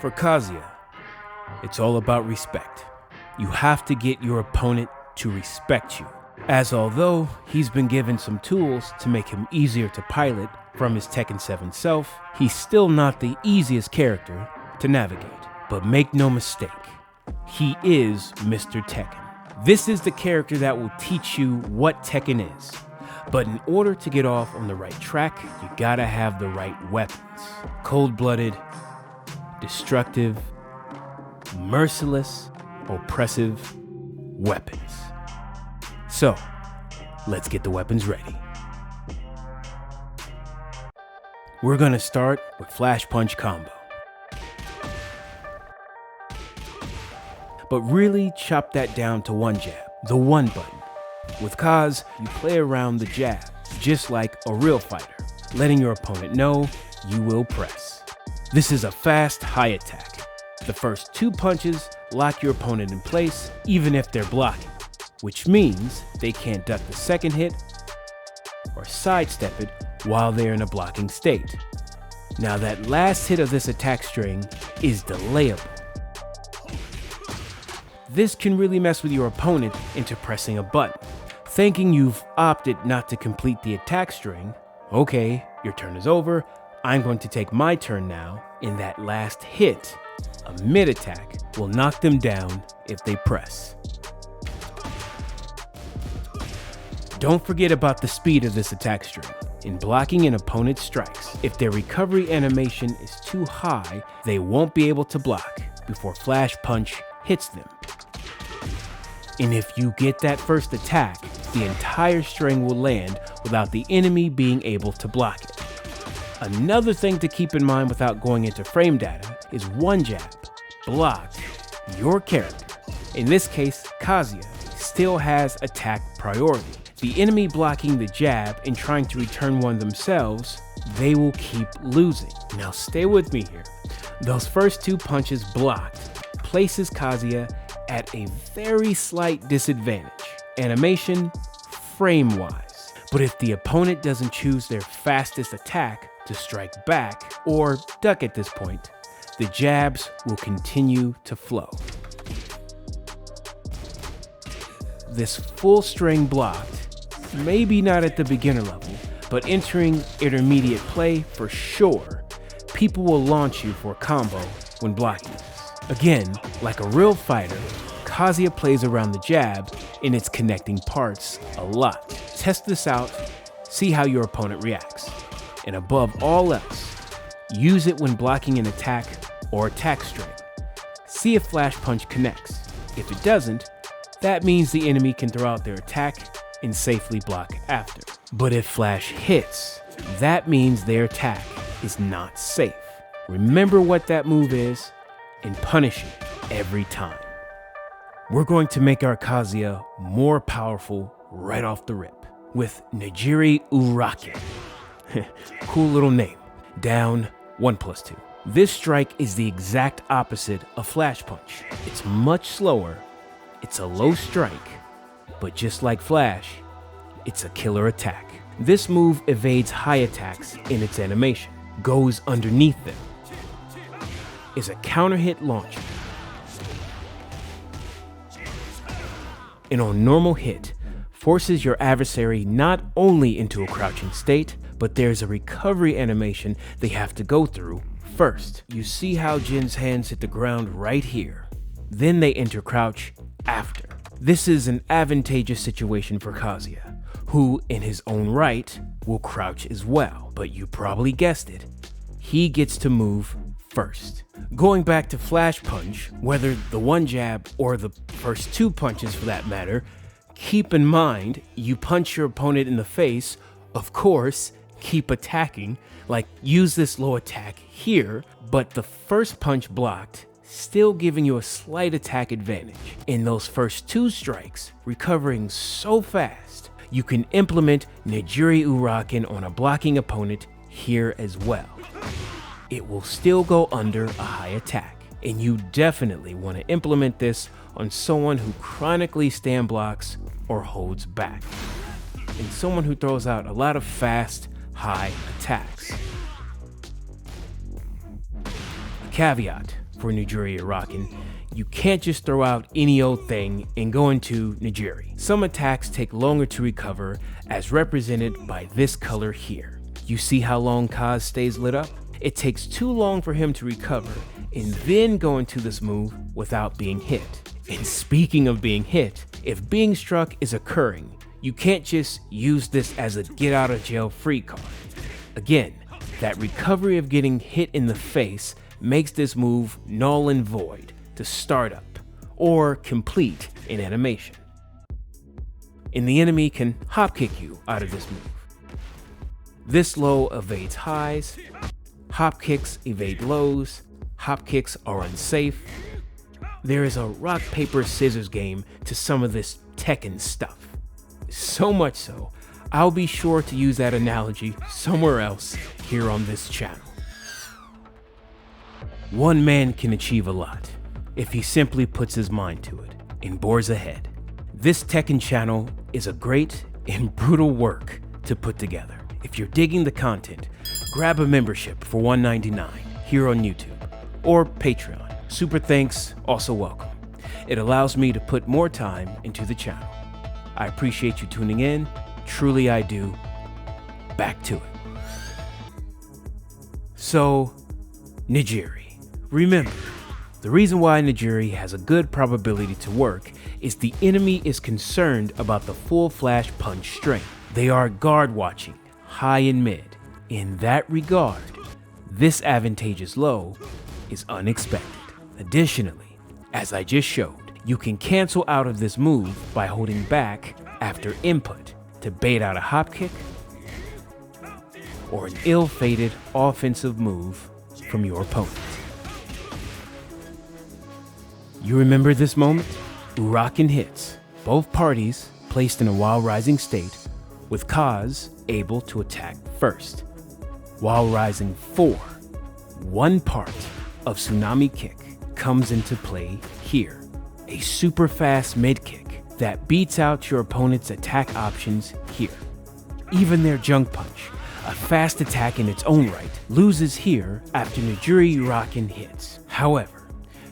For Kazuya, it's all about respect. You have to get your opponent to respect you, as although he's been given some tools to make him easier to pilot from his Tekken 7 self, he's still not the easiest character to navigate. But make no mistake, he is Mr. Tekken. This is the character that will teach you what Tekken is. But in order to get off on the right track, you gotta have the right weapons. Cold-blooded, destructive, merciless, oppressive weapons. So, let's get the weapons ready. We're gonna start with Flash Punch combo. But really chop that down to one jab, the one button. With Kaz, you play around the jab, just like a real fighter, letting your opponent know you will press. This is a fast, high attack. The first 2 punches lock your opponent in place, even if they're blocking, which means they can't duck the second hit or sidestep it while they're in a blocking state. Now that last hit of this attack string is delayable. This can really mess with your opponent into pressing a button. Thinking you've opted not to complete the attack string, okay, your turn is over, I'm going to take my turn now, and that last hit, a mid-attack, will knock them down if they press. Don't forget about the speed of this attack string. In blocking an opponent's strikes, if their recovery animation is too high, they won't be able to block before Flash Punch hits them. And if you get that first attack, the entire string will land without the enemy being able to block it. Another thing to keep in mind without going into frame data is one jab blocked your character, in this case Kazuya, still has attack priority. The enemy blocking the jab and trying to return one themselves, they will keep losing. Now stay with me here. Those first 2 punches blocked places Kazuya at a very slight disadvantage, animation, frame-wise. But if the opponent doesn't choose their fastest attack to strike back, or duck at this point, the jabs will continue to flow. This full string blocked, maybe not at the beginner level, but entering intermediate play for sure, people will launch you for a combo when blocking this. Again, like a real fighter, Kazuya plays around the jab in its connecting parts a lot. Test this out, see how your opponent reacts. And above all else, use it when blocking an attack or attack string. See if Flash Punch connects. If it doesn't, that means the enemy can throw out their attack and safely block after. But if Flash hits, that means their attack is not safe. Remember what that move is and punish it every time. We're going to make our Kazuya more powerful right off the rip with Nejiri Uraken. Cool little name. Down 1+2. This strike is the exact opposite of Flash Punch. It's much slower, it's a low strike, but just like Flash, it's a killer attack. This move evades high attacks in its animation, goes underneath them, is a counter hit launcher, and on normal hit, forces your adversary not only into a crouching state, but there's a recovery animation they have to go through first. You see how Jin's hands hit the ground right here. Then they enter crouch after. This is an advantageous situation for Kazuya, who in his own right will crouch as well. But you probably guessed it, he gets to move first. Going back to Flash Punch, whether the one jab or the first 2 punches for that matter, keep in mind you punch your opponent in the face, of course, keep attacking, like use this low attack here, but the first punch blocked, still giving you a slight attack advantage. In those first 2 strikes, recovering so fast, you can implement Nejiri Uraken on a blocking opponent here as well. It will still go under a high attack, and you definitely want to implement this on someone who chronically stand blocks or holds back, and someone who throws out a lot of fast, high attacks. Caveat, for Nejiri Uraken. You can't just throw out any old thing and go into Nejiri. Some attacks take longer to recover, as represented by this color here. You see how long Kaz stays lit up? It takes too long for him to recover and then go into this move without being hit. And speaking of being hit, if being struck is occurring, you can't just use this as a get out of jail free card. Again, that recovery of getting hit in the face makes this move null and void to start up or complete in animation. And the enemy can hop kick you out of this move. This low evades highs, hop kicks evade lows, hop kicks are unsafe. There is a rock, paper, scissors game to some of this Tekken stuff. So much so, I'll be sure to use that analogy somewhere else here on this channel. One man can achieve a lot if he simply puts his mind to it and bores ahead. This Tekken channel is a great and brutal work to put together. If you're digging the content, grab a membership for $1.99 here on YouTube or Patreon. Super thanks, also welcome. It allows me to put more time into the channel. I appreciate you tuning in, truly I do. Back to it. So, Nejiri. Remember, the reason why Nejiri has a good probability to work is the enemy is concerned about the full flash punch string. They are guard watching, high and mid. In that regard, this advantageous low is unexpected. Additionally, as I just showed, you can cancel out of this move by holding back after input to bait out a hop kick or an ill-fated offensive move from your opponent. You remember this moment? Uraken hits, both parties placed in a while rising state, with Kaz able to attack first. While rising 4, one part of Tsunami Kick comes into play here. A super fast mid kick that beats out your opponent's attack options here. Even their junk punch, a fast attack in its own right, loses here after Nejiri Uraken hits. However,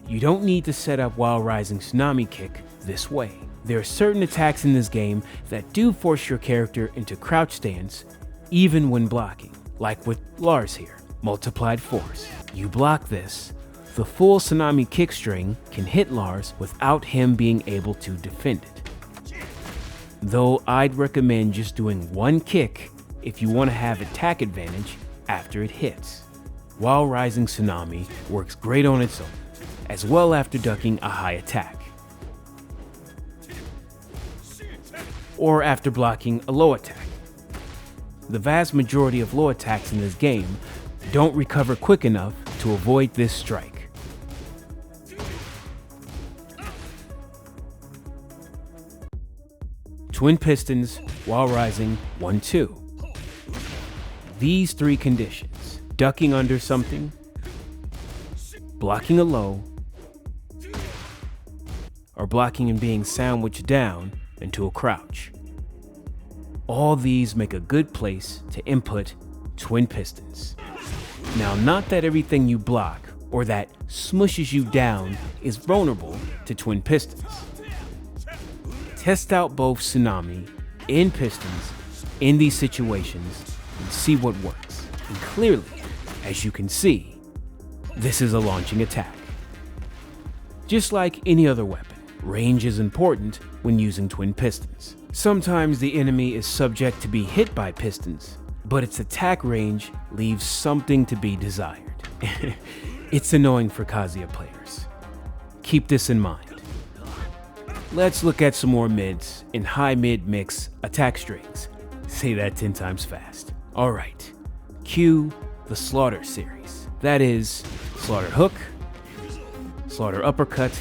you don't need to set up while rising Tsunami Kick this way. There are certain attacks in this game that do force your character into crouch stance even when blocking, like with Lars here, multiplied force. You block this, the full Tsunami Kick string can hit Lars without him being able to defend it. Though I'd recommend just doing one kick if you want to have attack advantage after it hits. While rising Tsunami works great on its own, as well after ducking a high attack, or after blocking a low attack. The vast majority of low attacks in this game don't recover quick enough to avoid this strike. Twin Pistons while rising 1-2. These three conditions, ducking under something, blocking a low, or blocking and being sandwiched down into a crouch. All these make a good place to input Twin Pistons. Now, not that everything you block or that smushes you down is vulnerable to Twin Pistons. Test out both Tsunami and Pistons in these situations and see what works. And clearly, as you can see, this is a launching attack. Just like any other weapon, range is important when using Twin Pistons. Sometimes the enemy is subject to be hit by Pistons, but its attack range leaves something to be desired. It's annoying for Kazuya players. Keep this in mind. Let's look at some more mids and high mid mix attack strings. Say that 10 times fast. Alright, cue the Slaughter series. That is Slaughter Hook, Slaughter Uppercut,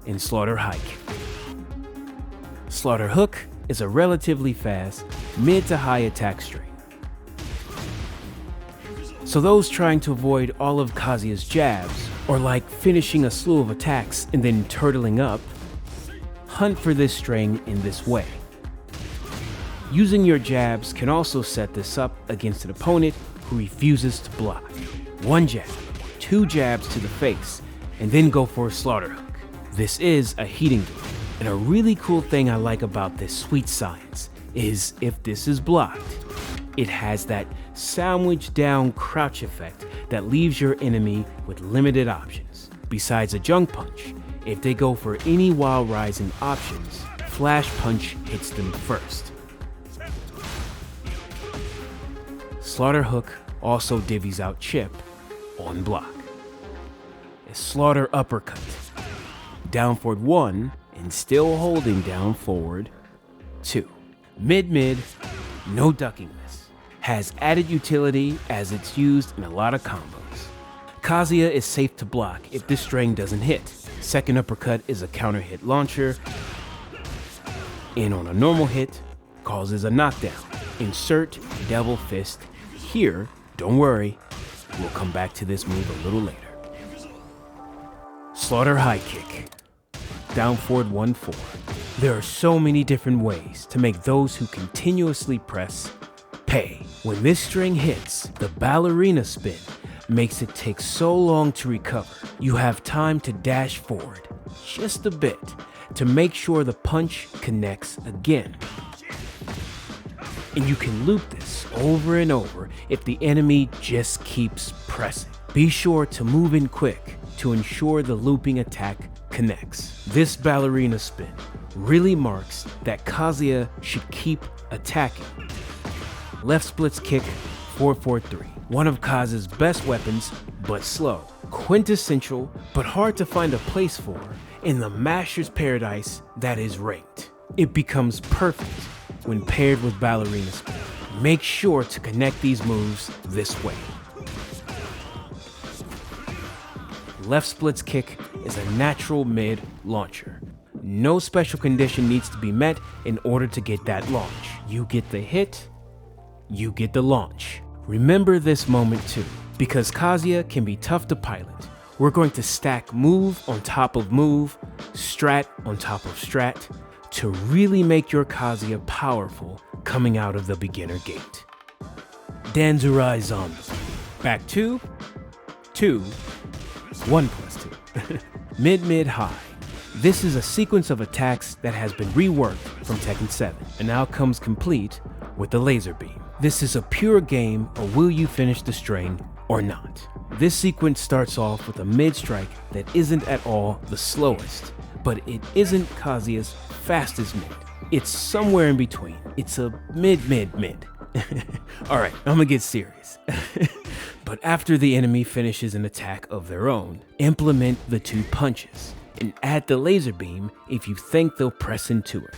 and Slaughter High Kick. Slaughter Hook is a relatively fast mid to high attack string. So those trying to avoid all of Kazuya's jabs, or like finishing a slew of attacks and then turtling up, hunt for this string in this way. Using your jabs can also set this up against an opponent who refuses to block. One jab, 2 jabs to the face, and then go for a slaughter hook. This is a heating duel, and a really cool thing I like about this sweet science is if this is blocked, it has that sandwich down crouch effect that leaves your enemy with limited options. Besides a junk punch, if they go for any while rising options, flash punch hits them first. Slaughter hook also divvies out chip on block. A slaughter uppercut. Down forward 1 and still holding down forward 2. Mid-mid, no ducking this. Has added utility as it's used in a lot of combos. Kazuya is safe to block if this string doesn't hit. Second uppercut is a counter hit launcher, and on a normal hit, causes a knockdown. Insert Devil Fist here. Don't worry, we'll come back to this move a little later. Slaughter high kick. Down forward 1-4. There are so many different ways to make those who continuously press pay. When this string hits, the ballerina spin makes it take so long to recover. You have time to dash forward just a bit to make sure the punch connects again. And you can loop this over and over if the enemy just keeps pressing. Be sure to move in quick to ensure the looping attack connects. This ballerina spin really marks that Kazuya should keep attacking. Left splits kick 4-4-3. One of Kazu's best weapons, but slow. Quintessential, but hard to find a place for in the Master's Paradise that is ranked. It becomes perfect when paired with ballerina spin. Make sure to connect these moves this way. Left splits kick is a natural mid launcher. No special condition needs to be met in order to get that launch. You get the hit, you get the launch. Remember this moment too, because Kazuya can be tough to pilot. We're going to stack move on top of move, strat on top of strat, to really make your Kazuya powerful coming out of the beginner gate. Danzui Raizanba. Back 2, 2, 1 plus 2. Mid-mid-high. This is a sequence of attacks that has been reworked from Tekken 7 and now comes complete with the laser beam. This is a pure game of will you finish the string or not. This sequence starts off with a mid-strike that isn't at all the slowest, but it isn't Kazuya's fastest mid. It's somewhere in between. It's a mid-mid-mid. Alright, I'm gonna get serious. But after the enemy finishes an attack of their own, implement the 2 punches and add the laser beam if you think they'll press into it.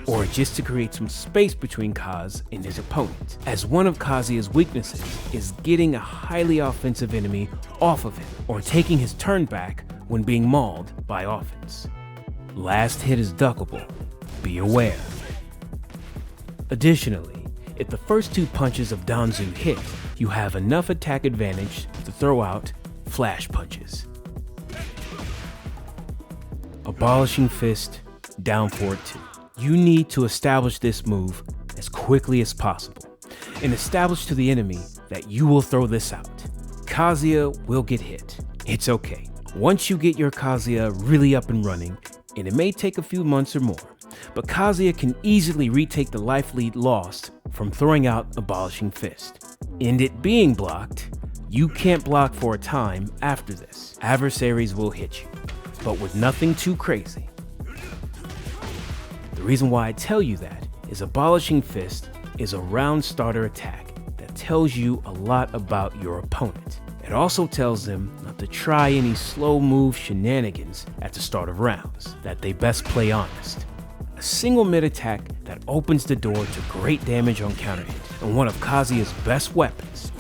Or just to create some space between Kaz and his opponent, as one of Kazuya's weaknesses is getting a highly offensive enemy off of him or taking his turn back when being mauled by offense. Last hit is duckable, be aware. Additionally, if the first 2 punches of Danzui hit, you have enough attack advantage to throw out flash punches. Abolishing Fist, down forward 2. You need to establish this move as quickly as possible and establish to the enemy that you will throw this out. Kazuya will get hit. It's okay. Once you get your Kazuya really up and running, and it may take a few months or more, but Kazuya can easily retake the life lead lost from throwing out Abolishing Fist. And it being blocked, you can't block for a time after this. Adversaries will hit you, but with nothing too crazy. The reason why I tell you that is Abolishing Fist is a round starter attack that tells you a lot about your opponent. It also tells them not to try any slow move shenanigans at the start of rounds, that they best play honest. A single mid attack that opens the door to great damage on counter hit, and one of Kazuya's best weapons.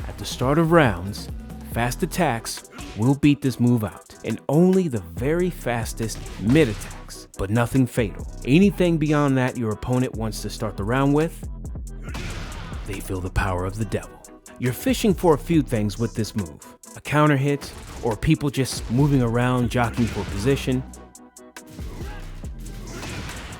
At the start of rounds, fast attacks will beat this move out, and only the very fastest mid attacks, but nothing fatal. Anything beyond that your opponent wants to start the round with, they feel the power of the devil. You're fishing for a few things with this move. A counter hit, or people just moving around jockeying for position.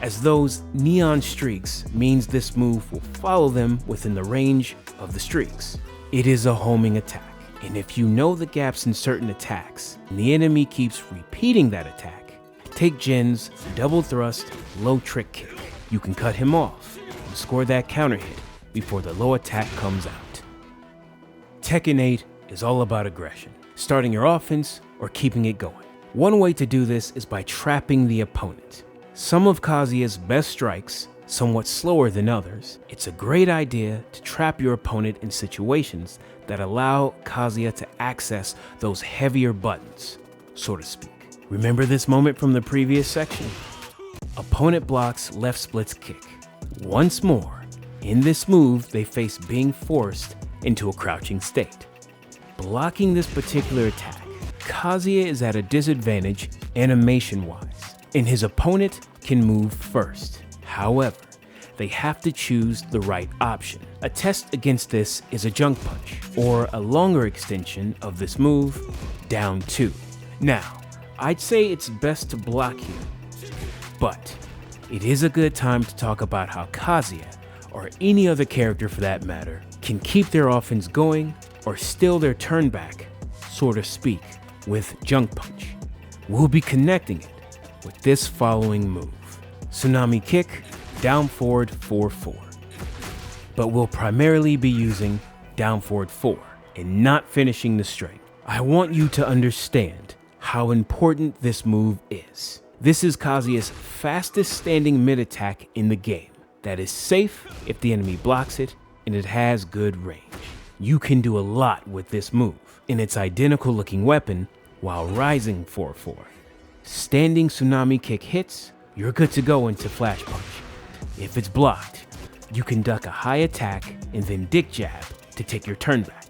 as those neon streaks means this move will follow them within the range of the streaks. It is a homing attack, and if you know the gaps in certain attacks, and the enemy keeps repeating that attack, take Jin's double thrust low trick kick. You can cut him off and score that counter hit before the low attack comes out. Tekken 8 is all about aggression, starting your offense or keeping it going. One way to do this is by trapping the opponent. Some of Kazuya's best strikes, somewhat slower than others, it's a great idea to trap your opponent in situations that allow Kazuya to access those heavier buttons, so to speak. Remember this moment from the previous section? Opponent blocks left splits kick. Once more, in this move they face being forced into a crouching state. Blocking this particular attack, Kazuya is at a disadvantage animation-wise, and his opponent can move first. However, they have to choose the right option. A test against this is a junk punch, or a longer extension of this move, down 2. Now, I'd say it's best to block here, but it is a good time to talk about how Kazuya, or any other character for that matter, can keep their offense going or steal their turn back, so to speak, with junk punch. We'll be connecting it with this following move. Tsunami Kick, down forward 4-4. But we'll primarily be using down forward 4 and not finishing the string. I want you to understand how important this move is. This is Kazuya's fastest standing mid attack in the game that is safe if the enemy blocks it, and it has good range. You can do a lot with this move in its identical looking weapon while rising 4-4. Standing Tsunami Kick hits, you're good to go into Flash Punch. If it's blocked, you can duck a high attack and then dick jab to take your turn back.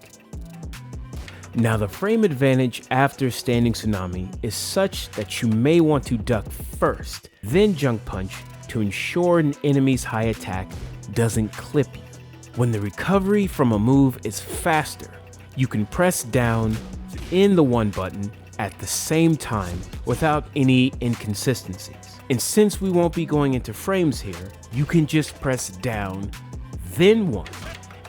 Now the frame advantage after standing Tsunami is such that you may want to duck first, then junk punch to ensure an enemy's high attack doesn't clip you. When the recovery from a move is faster, you can press down in the 1 button at the same time without any inconsistencies. And since we won't be going into frames here, you can just press down, then 1,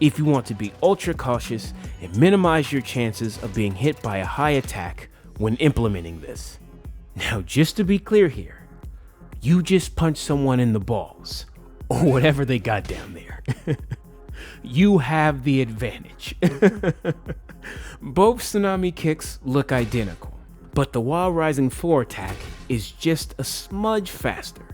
if you want to be ultra cautious and minimize your chances of being hit by a high attack when implementing this. Now just to be clear here, you just punch someone in the balls, or whatever they got down there. You have the advantage. Both Tsunami Kicks look identical, but the while rising 4 attack is just a smudge faster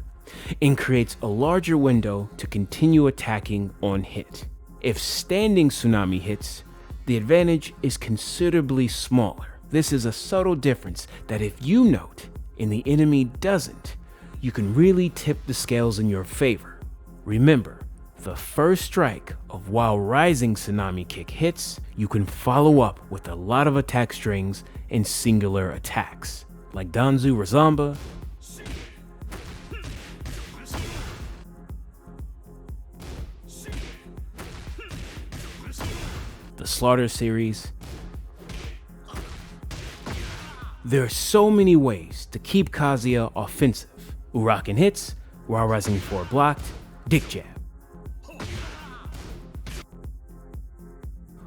and creates a larger window to continue attacking on hit. If standing Tsunami hits, the advantage is considerably smaller. This is a subtle difference that if you note and the enemy doesn't, you can really tip the scales in your favor. Remember, the first strike of while rising Tsunami Kick hits, you can follow up with a lot of attack strings and singular attacks, like Danzui Raizanba, the Slaughter series. There are so many ways to keep Kazuya offensive. Uraken hits, while rising 4 blocked, dick jab.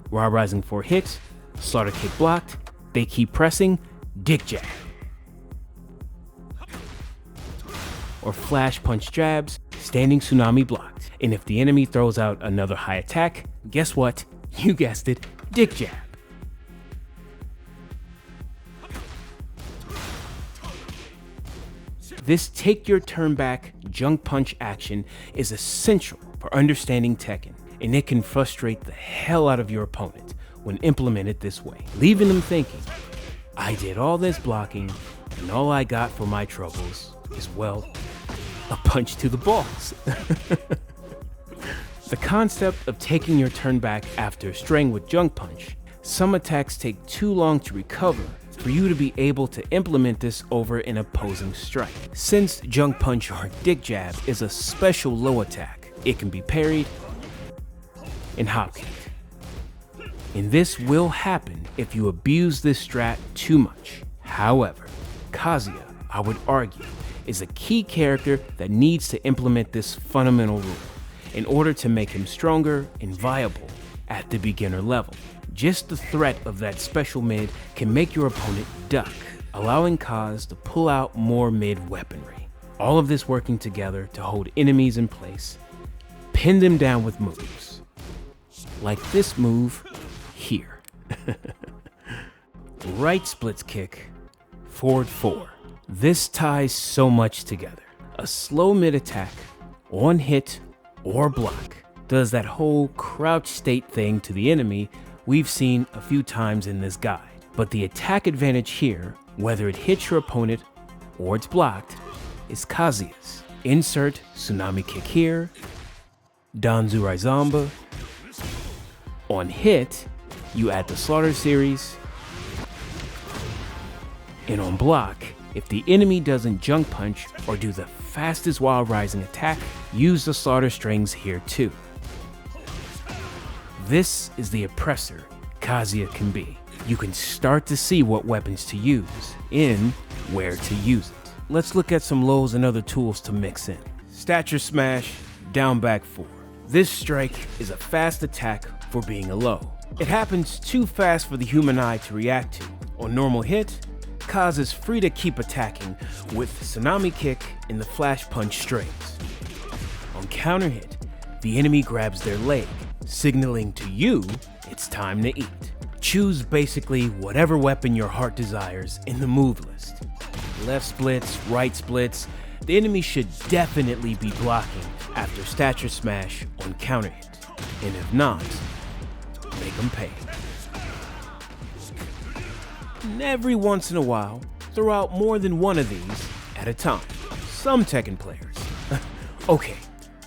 While rising 4 hits, Slaughter Kick blocked, they keep pressing, dick jab. Or Flash Punch jabs, standing Tsunami blocked. And if the enemy throws out another high attack, guess what? You guessed it, dick jab. This take your turn back junk punch action is essential for understanding Tekken, and it can frustrate the hell out of your opponent when implemented this way, leaving them thinking, I did all this blocking and all I got for my troubles is, well, a punch to the balls. The concept of taking your turn back after straying with junk punch, some attacks take too long to recover for you to be able to implement this over an opposing strike. Since junk punch or dick jab is a special low attack, it can be parried and hop kicked. And this will happen if you abuse this strat too much. However, Kazuya, I would argue, is a key character that needs to implement this fundamental rule in order to make him stronger and viable at the beginner level. Just the threat of that special mid can make your opponent duck, allowing Kaz to pull out more mid weaponry. All of this working together to hold enemies in place, pin them down with moves. Like this move here. Right splits kick, forward 4. This ties so much together. A slow mid attack, on hit or block, does that whole crouch state thing to the enemy we've seen a few times in this guide. But the attack advantage here, whether it hits your opponent or it's blocked, is Kazuya's. Insert Tsunami Kick here, Danzui Raizanba. On hit, you add the Slaughter series, and on block, if the enemy doesn't junk punch or do the fastest while rising attack, use the Slaughter strings here too. This is the oppressor Kazuya can be. You can start to see what weapons to use and where to use it. Let's look at some lows and other tools to mix in. Stature Smash, down back 4. This strike is a fast attack for being a low. It happens too fast for the human eye to react to. On normal hit, Kaz is free to keep attacking with Tsunami Kick and the Flash Punch strings. On counter hit, the enemy grabs their leg, signaling to you it's time to eat. Choose basically whatever weapon your heart desires in the move list. Left splits, right splits, the enemy should definitely be blocking after Stature Smash on counter hit, and if not, make them pay. And every once in a while, throw out more than one of these at a time. Some Tekken players, okay,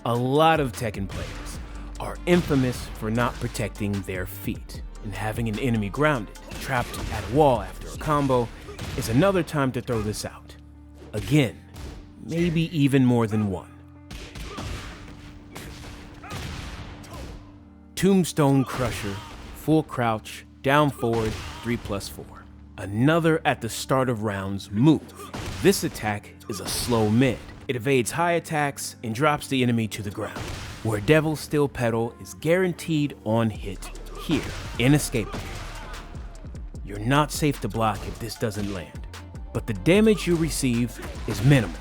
a lot of Tekken players are infamous for not protecting their feet, and having an enemy grounded, trapped at a wall after a combo is another time to throw this out. Again, maybe even more than one. Tombstone Crusher, full crouch, down forward, 3+4. Another at the start of rounds move. This attack is a slow mid. It evades high attacks and drops the enemy to the ground, where Devil's Steel Petal is guaranteed on hit here, inescapable. You're not safe to block if this doesn't land, but the damage you receive is minimal.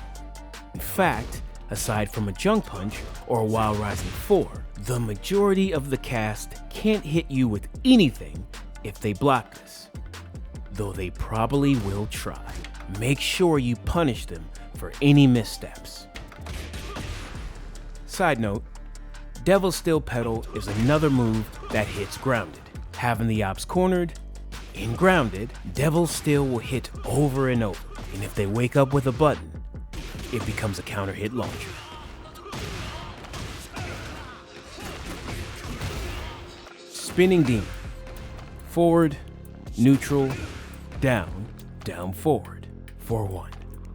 In fact, aside from a junk punch or a wild rising 4, the majority of the cast can't hit you with anything if they block this, though they probably will try. Make sure you punish them for any missteps. Side note, Devil's Steel Petal is another move that hits grounded. Having the ops cornered and grounded, Devil's Steel will hit over and over, and if they wake up with a button, it becomes a counter hit launcher. Spinning Demon. Forward, neutral, down, down forward, 4-1.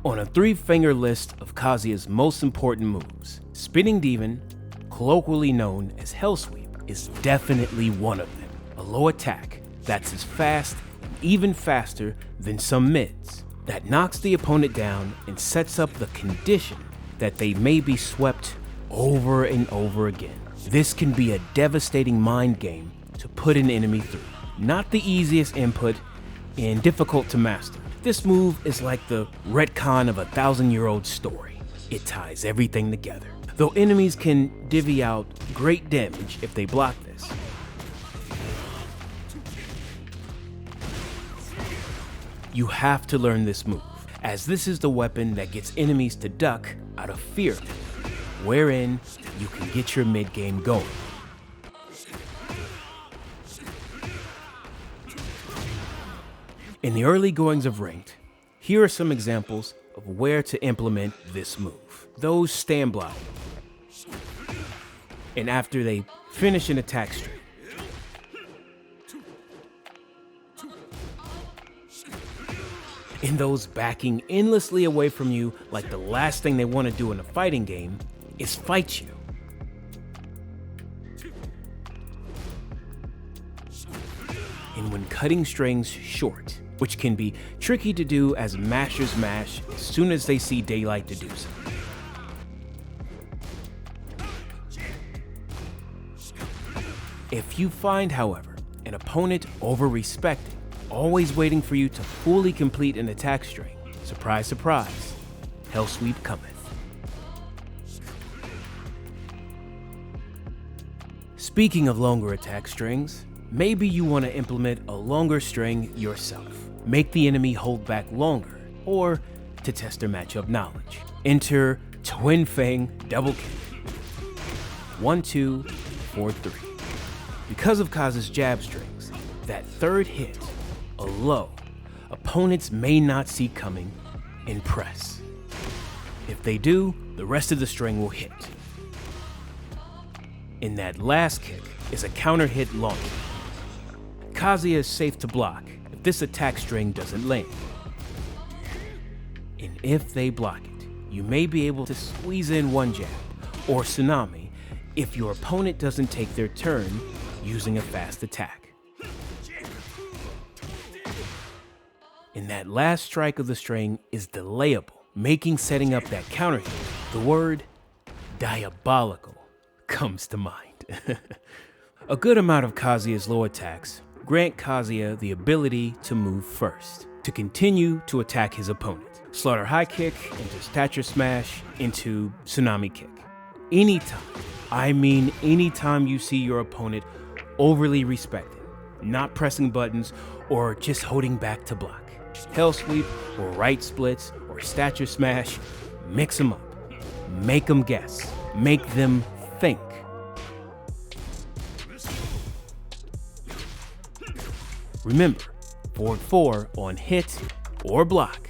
On a 3-finger list of Kazuya's most important moves, Spinning Demon, colloquially known as Hellsweep, is definitely one of them. A low attack that's as fast and even faster than some mids, that knocks the opponent down and sets up the condition that they may be swept over and over again. This can be a devastating mind game to put an enemy through. Not the easiest input and difficult to master. This move is like the retcon of a 1,000-year-old story. It ties everything together. Though enemies can divvy out great damage if they block this. You have to learn this move, as this is the weapon that gets enemies to duck out of fear, wherein you can get your mid-game going. In the early goings of Ranked, here are some examples of where to implement this move. Those stand block, and after they finish an attack string. And those backing endlessly away from you like the last thing they want to do in a fighting game is fight you. And when cutting strings short, which can be tricky to do as mashers mash as soon as they see daylight to do so. If you find, however, an opponent over-respecting, always waiting for you to fully complete an attack string, surprise, surprise, Hellsweep cometh. Speaking of longer attack strings, maybe you want to implement a longer string yourself. Make the enemy hold back longer, or to test their matchup knowledge. Enter Twin Fang Double Kick. 1, 2, 4, 3. Because of Kazu's jab strings, that third hit, a low, opponents may not see coming in press. If they do, the rest of the string will hit. In that last kick is a counter hit launch. Kazuya is safe to block if this attack string doesn't land. And if they block it, you may be able to squeeze in one jab, or Tsunami, if your opponent doesn't take their turn using a fast attack. And that last strike of the string is delayable, making setting up that counter hit. The word diabolical comes to mind. A good amount of Kazuya's low attacks grant Kazuya the ability to move first, to continue to attack his opponent. Slaughter high kick into Stature Smash into Tsunami Kick. Anytime, I mean anytime you see your opponent overly respected, not pressing buttons or just holding back to block. Hellsweep or right splits or Stature Smash, mix them up. Make them guess. Make them think. Remember, forward 4 on hit or block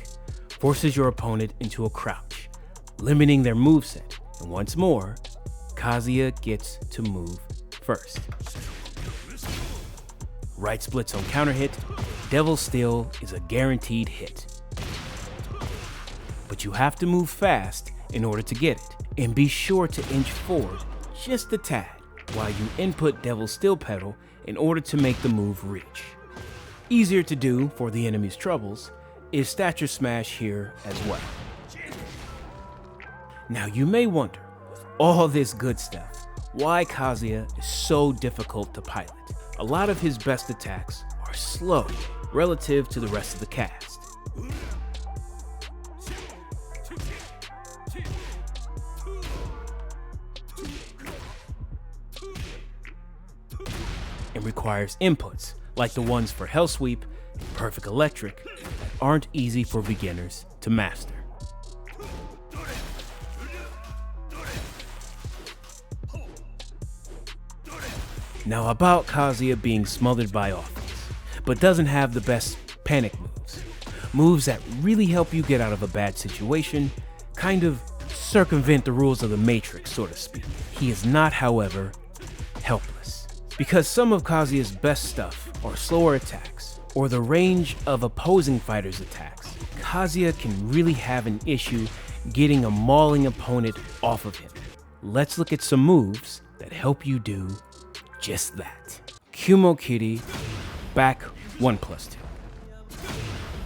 forces your opponent into a crouch, limiting their moveset. And once more, Kazuya gets to move first. Right splits on counter hit, Devil Steel is a guaranteed hit. But you have to move fast in order to get it, and be sure to inch forward just a tad while you input Devil Steel Petal in order to make the move reach. Easier to do for the enemy's troubles is Stature Smash here as well. Now you may wonder, with all this good stuff, why Kazuya is so difficult to pilot. A lot of his best attacks are slow relative to the rest of the cast. It requires inputs like the ones for Hellsweep and Perfect Electric that aren't easy for beginners to master. Now about Kazuya being smothered by offense, but doesn't have the best panic moves. Moves that really help you get out of a bad situation, kind of circumvent the rules of the Matrix, so to speak. He is not, however, helpless. Because some of Kazuya's best stuff are slower attacks, or the range of opposing fighters' attacks, Kazuya can really have an issue getting a mauling opponent off of him. Let's look at some moves that help you do just that. Kumo Kiri, back 1+2.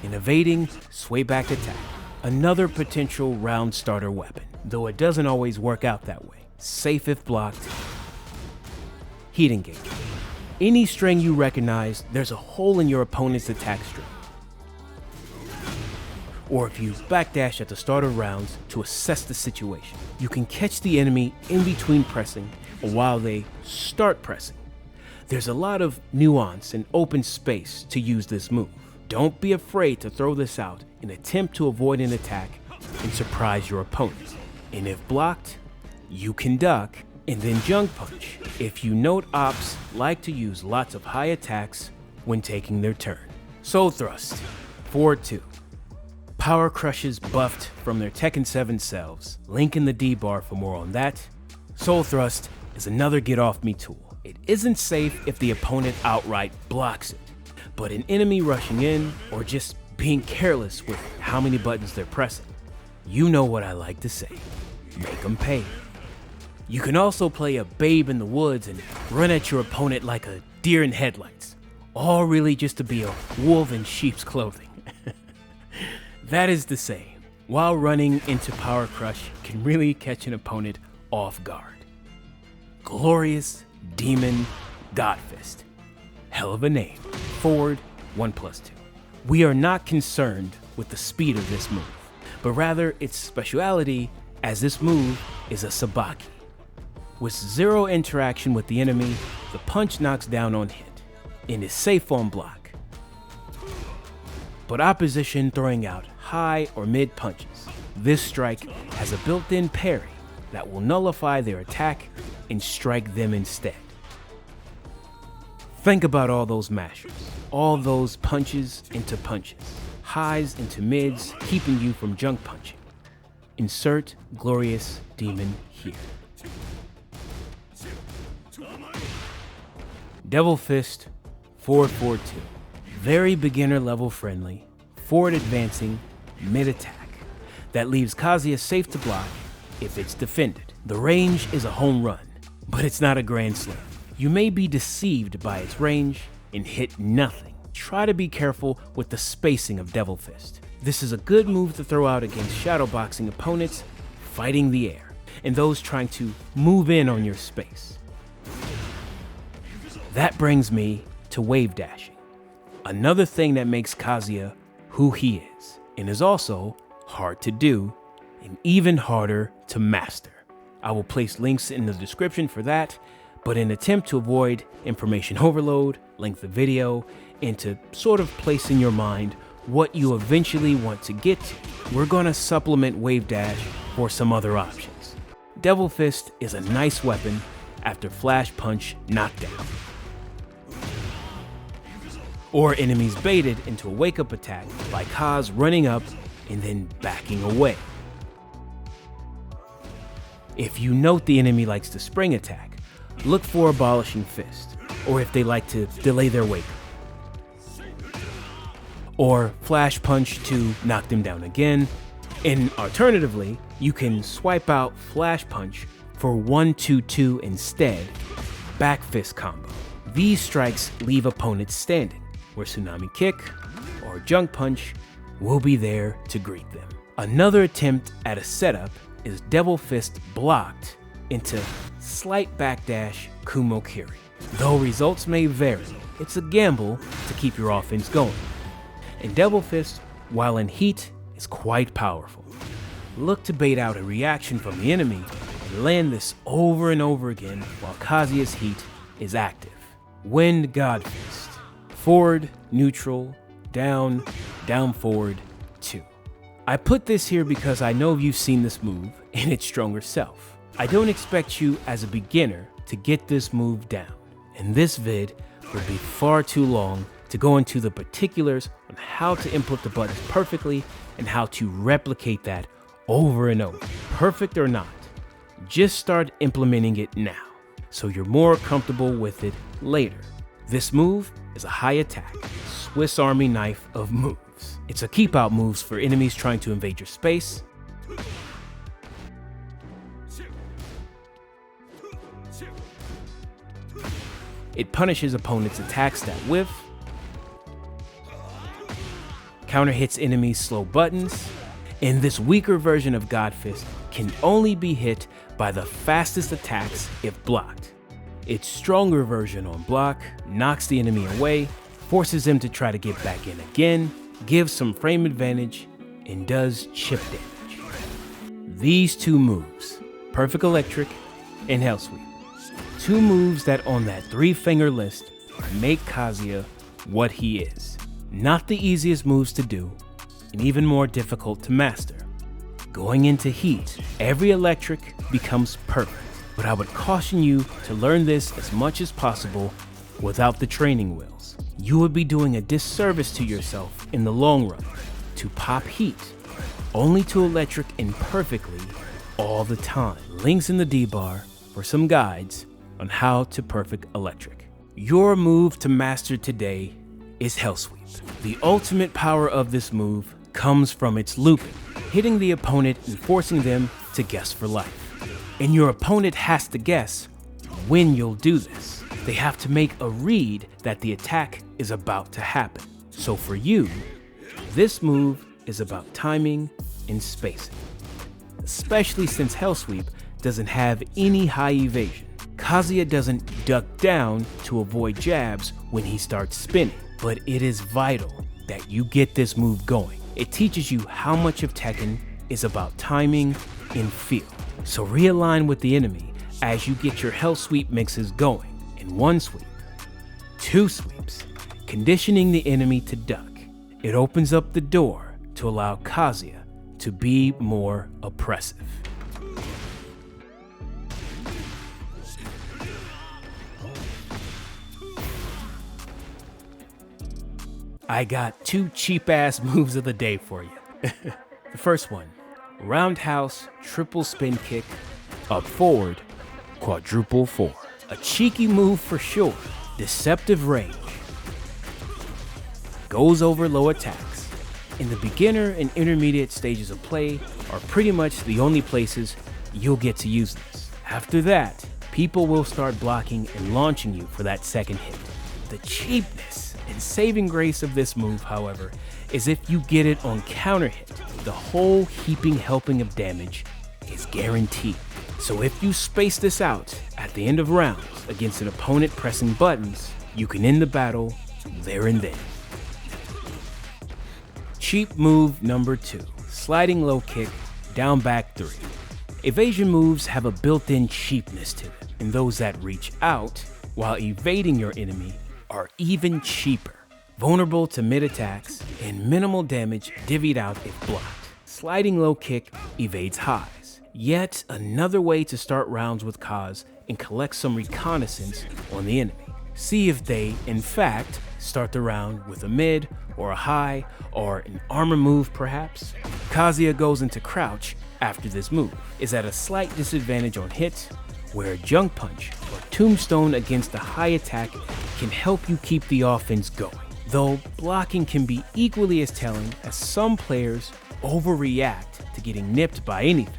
An evading, sway back attack. Another potential round starter weapon, though it doesn't always work out that way. Safe if blocked. Heat engage. Any string you recognize, there's a hole in your opponent's attack string. Or if you backdash at the start of rounds to assess the situation, you can catch the enemy in between pressing or while they start pressing. There's a lot of nuance and open space to use this move. Don't be afraid to throw this out and attempt to avoid an attack and surprise your opponent. And if blocked, you can duck and then junk punch if you note ops like to use lots of high attacks when taking their turn. Soul Thrust, forward 2. Power crushes buffed from their Tekken 7 selves. Link in the D bar for more on that. Soul Thrust is another get off me tool. It isn't safe if the opponent outright blocks it, but an enemy rushing in or just being careless with how many buttons they're pressing, you know what I like to say, make them pay. You can also play a babe in the woods and run at your opponent like a deer in headlights, all really just to be a wolf in sheep's clothing. That is to say, while running into Power Crush can really catch an opponent off guard. Glorious Demon God Fist. Hell of a name. Forward 1+2. We are not concerned with the speed of this move, but rather its speciality, as this move is a sabaki. With zero interaction with the enemy, the punch knocks down on hit and is safe on block. But opposition throwing out high or mid punches, this strike has a built-in parry that will nullify their attack and strike them instead. Think about all those mashers, all those punches into punches, highs into mids, keeping you from junk punching. Insert Glorious Demon here. Devil Fist, forward 4-2. Very beginner level friendly, forward advancing, mid attack. That leaves Kazuya safe to block if it's defended. The range is a home run, but it's not a grand slam. You may be deceived by its range and hit nothing. Try to be careful with the spacing of Devil Fist. This is a good move to throw out against shadowboxing opponents fighting the air, and those trying to move in on your space. That brings me to Wavedashing, another thing that makes Kazuya who he is, and is also hard to do and even harder to master. I will place links in the description for that, but in an attempt to avoid information overload, length of video, and to sort of place in your mind what you eventually want to get to, we're gonna supplement Wavedash for some other options. Devil Fist is a nice weapon after Flash Punch knockdown, or enemies baited into a wake-up attack by Kaz running up and then backing away. If you note the enemy likes to spring attack, look for Abolishing Fist, or if they like to delay their wake-up, or Flash Punch to knock them down again, and alternatively, you can swipe out Flash Punch for 1-2-2 instead, Back Fist combo. These strikes leave opponents standing, where Tsunami Kick or Junk Punch will be there to greet them. Another attempt at a setup is Devil Fist blocked into slight backdash Kumo Kiri. Though results may vary, it's a gamble to keep your offense going. And Devil Fist, while in heat, is quite powerful. Look to bait out a reaction from the enemy and land this over and over again while Kazuya's heat is active. Wind God Fist. Forward, neutral, down, down forward, 2. I put this here because I know you've seen this move in its stronger self. I don't expect you as a beginner to get this move down, and this vid would be far too long to go into the particulars on how to input the buttons perfectly and how to replicate that over and over. Perfect or not, just start implementing it now, so you're more comfortable with it later. This move is a high attack, Swiss Army knife of moves. It's a keep out moves for enemies trying to invade your space. It punishes opponents' attacks that whiff, counter hits enemies' slow buttons, and this weaker version of God Fist can only be hit by the fastest attacks if blocked. Its stronger version on block knocks the enemy away, forces them to try to get back in again, gives some frame advantage, and does chip damage. These two moves, Perfect Electric and Hellsweep, two moves that on that 3-finger list make Kazuya what he is. Not the easiest moves to do, and even more difficult to master. Going into heat, every electric becomes perfect. But I would caution you to learn this as much as possible without the training wheels. You would be doing a disservice to yourself in the long run to pop heat, only to electric imperfectly all the time. Links in the D-bar for some guides on how to perfect electric. Your move to master today is Hellsweep. The ultimate power of this move comes from its looping, hitting the opponent and forcing them to guess for life. And your opponent has to guess when you'll do this. They have to make a read that the attack is about to happen. So for you, this move is about timing and spacing. Especially since Hellsweep doesn't have any high evasion. Kazuya doesn't duck down to avoid jabs when he starts spinning, but it is vital that you get this move going. It teaches you how much of Tekken is about timing and feel. So realign with the enemy as you get your Hellsweep mixes going in 1 sweep, 2 sweeps, conditioning the enemy to duck. It opens up the door to allow Kazuya to be more oppressive. I got 2 cheap-ass moves of the day for you. The first one, Roundhouse-Triple spin kick, up forward, quadruple 4. A cheeky move for sure, deceptive range. Goes over low attacks. In the beginner and intermediate stages of play are pretty much the only places you'll get to use this. After that, people will start blocking and launching you for that second hit. The cheapness and saving grace of this move, however, is if you get it on counter hit, the whole heaping helping of damage is guaranteed. So if you space this out at the end of rounds against an opponent pressing buttons, you can end the battle there and then. Cheap move number 2, sliding low kick, down back 3. Evasion moves have a built-in cheapness to them, and those that reach out while evading your enemy are even cheaper. Vulnerable to mid attacks and minimal damage divvied out if blocked. Sliding low kick evades highs. Yet another way to start rounds with Kaz and collect some reconnaissance on the enemy. See if they, in fact, start the round with a mid or a high or an armor move perhaps. Kazuya goes into crouch after this move, is at a slight disadvantage on hit, where a junk punch or tombstone against a high attack can help you keep the offense going. Though blocking can be equally as telling, as some players overreact to getting nipped by anything.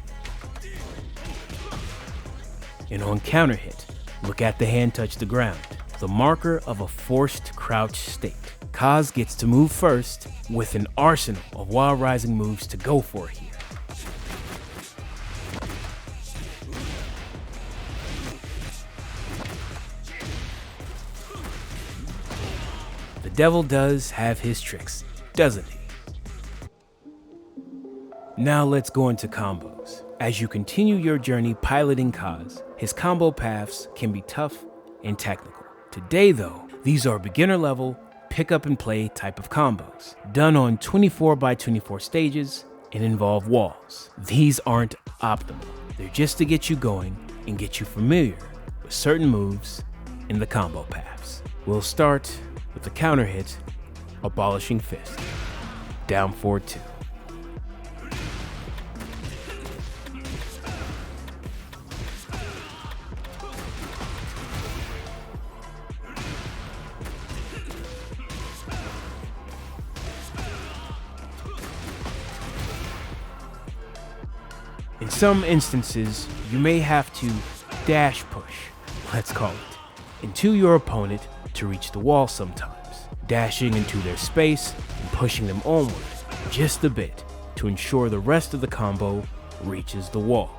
And on counter hit, look at the hand touch the ground, the marker of a forced crouch state. Kaz gets to move first with an arsenal of wild rising moves to go for here. The devil does have his tricks, doesn't he? Now let's go into combos. As you continue your journey piloting Kaz, his combo paths can be tough and technical. Today though, these are beginner level, pick up and play type of combos, done on 24x24 stages and involve walls. These aren't optimal, they're just to get you going and get you familiar with certain moves in the combo paths. We'll start with the counter hit, Abolishing Fist, down forward 2. In some instances, you may have to dash push, let's call it, into your opponent to reach the wall sometimes, dashing into their space and pushing them onward just a bit to ensure the rest of the combo reaches the wall.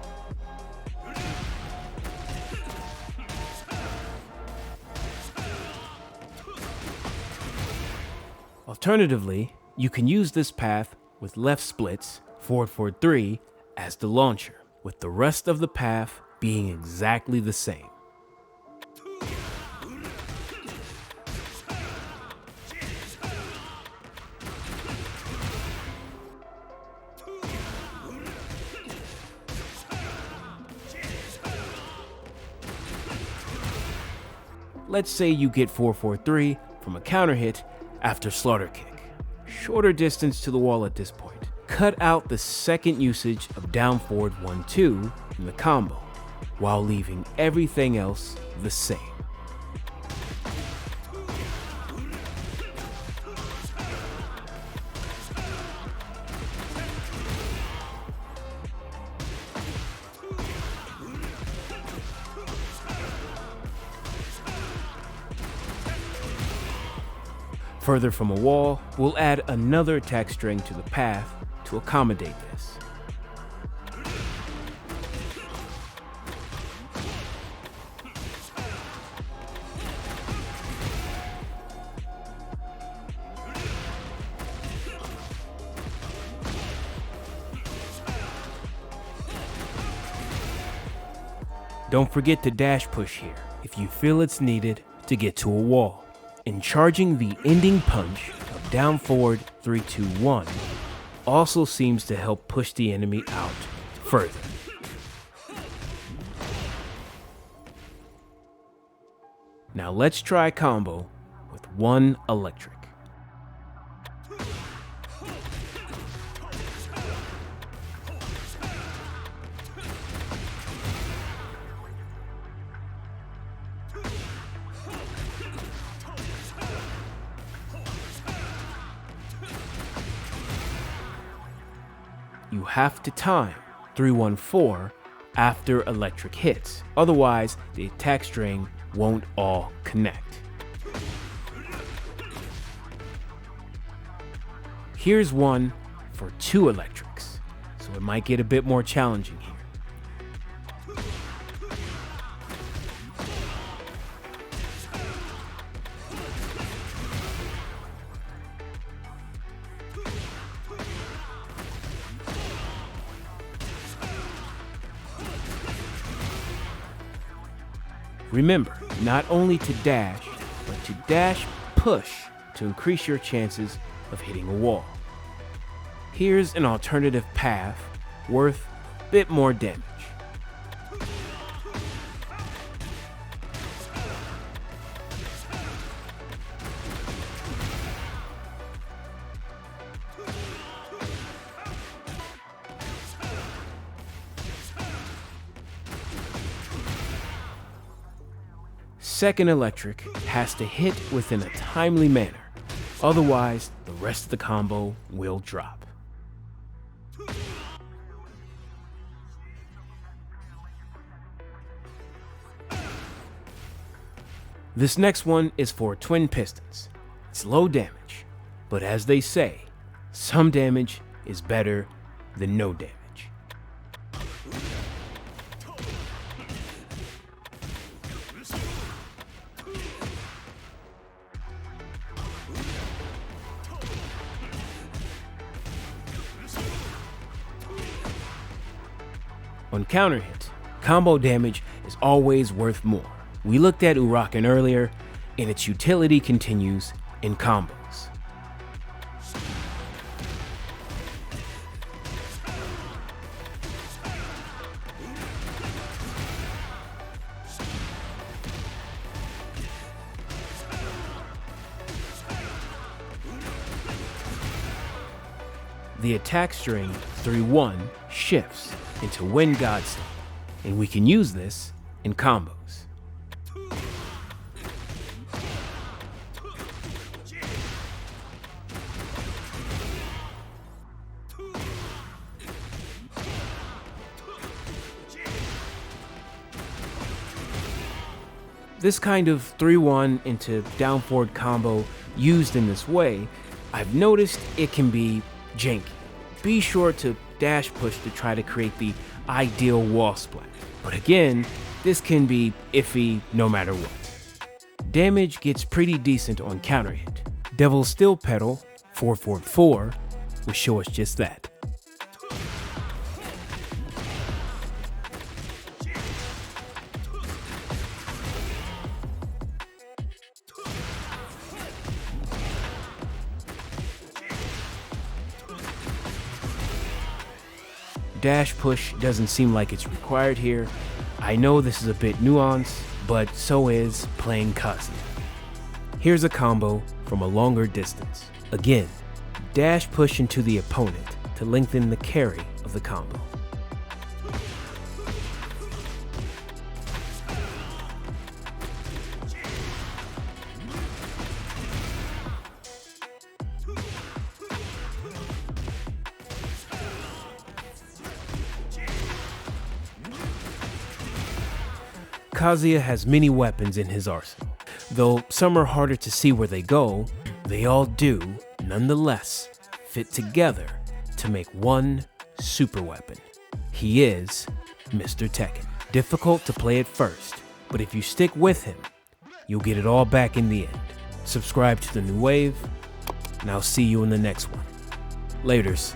Alternatively, you can use this path with left splits, forward 3, as the launcher, with the rest of the path being exactly the same. Let's say you get 4-4-3 from a counter hit after slaughter kick. Shorter distance to the wall at this point. Cut out the second usage of down forward 1-2 in the combo, while leaving everything else the same. Further from a wall, we'll add another attack string to the path to accommodate this. Don't forget to dash push here if you feel it's needed to get to a wall. And charging the ending punch of down forward 3-2-1 also seems to help push the enemy out further. Now let's try combo with one electric. You have to time 3-1-4 after electric hits, otherwise the attack string won't all connect. Here's one for 2 electrics, so it might get a bit more challenging here. Remember, not only to dash, but to dash push to increase your chances of hitting a wall. Here's an alternative path worth a bit more damage. Second electric has to hit within a timely manner, otherwise the rest of the combo will drop. This next one is for twin pistons. It's low damage, but as they say, some damage is better than no damage. On counter hit, combo damage is always worth more. We looked at Uraken earlier, and its utility continues in combos. The attack string 3-1 shifts into Wind God Stomp, and we can use this in combos. This kind of 3-1 into down forward combo used in this way, I've noticed it can be janky. Be sure to dash push to try to create the ideal wall splat. But again, this can be iffy no matter what. Damage gets pretty decent on counter hit. Devil's Steel Petal 4-4-4 will show us just that. Dash push doesn't seem like it's required here. I know this is a bit nuanced, but so is playing Kazuya. Here's a combo from a longer distance. Again, dash push into the opponent to lengthen the carry of the combo. Kazuya has many weapons in his arsenal, Though some are harder to see where they go, they all do, nonetheless, fit together to make one super weapon. He is Mr. Tekken. Difficult to play at first, but if you stick with him, you'll get it all back in the end. Subscribe to the new wave, and I'll see you in the next one. Laters.